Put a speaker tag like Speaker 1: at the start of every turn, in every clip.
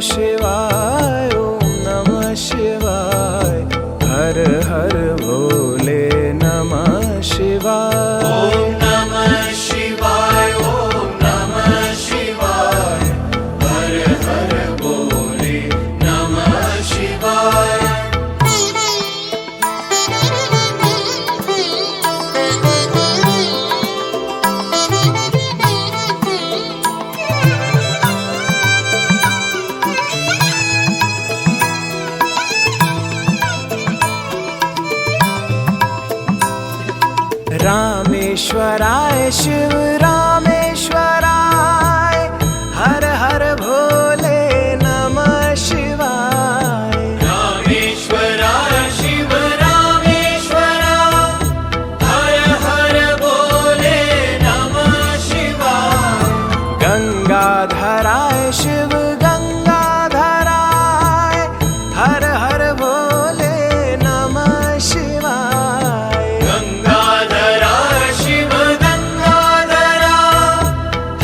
Speaker 1: शिवाय ओम नमः शिवाय हर हर भोले नमः शिवाय
Speaker 2: ओम नमः शिवाय ओम नमः शिवाय हर हर भोले नमः शिवाय
Speaker 1: रामेश्वराय शिव रामेश्वराय हर हर भोले नमः शिवाय
Speaker 2: रामेश्वराय शिव रामेश्वराय हर हर भोले नमः शिवाय
Speaker 1: गंगाधराय शिव गंगाधराय हर हर भोले नमः शिवाय
Speaker 2: गंगाधराय शिव गंगाधरा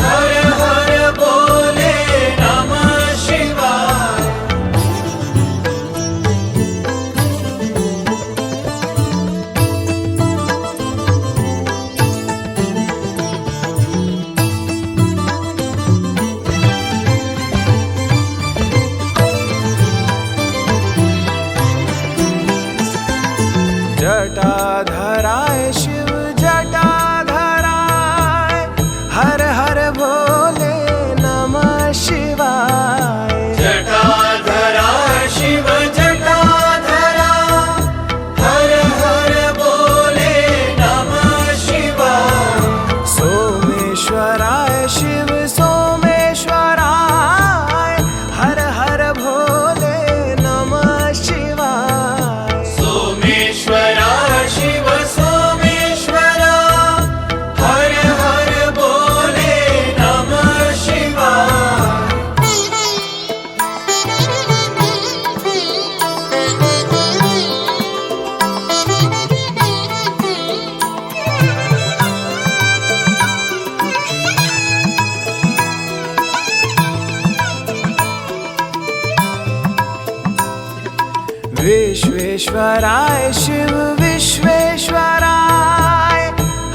Speaker 2: हर हर भोले नमः शिवाय
Speaker 1: जटाधराय शिव जटाधराय हर हर भोले नमः शिवाय
Speaker 2: जटाधराय शिव जटाधरा हर हर भोले नमः शिवाय
Speaker 1: सोमेश्वराय शिव सोमेश्वराय हर हर भोले नमः शिवाय
Speaker 2: सोमेश्वराय शिव सोमेश्वरा हर हर भोले नमः शिवाय
Speaker 1: विश्वेश्वराय शिव विश्वेश्वराय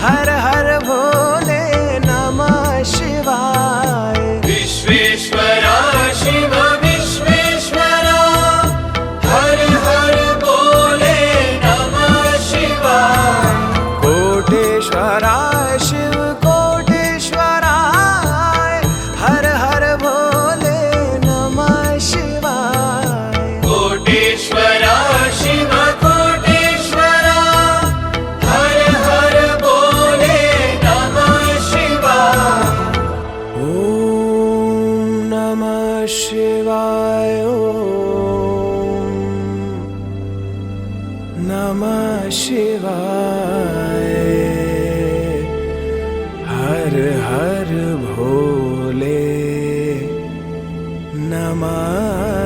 Speaker 1: हर हर भोले नमः शिवाय
Speaker 2: विश्वेश्वराय शिव विश्वेश्वरा हर हर भोले नमः शिवाय
Speaker 1: कोटेश्वराय शिव कोटेश्वराय हर हर भोले नमः शिवाय
Speaker 2: कोटेश्वरा शिव कोटेश्वरा हर हर भोले नमः शिवाय
Speaker 1: ओम नमः शिवाय ओम नमः शिवाय हर हर भोले नमः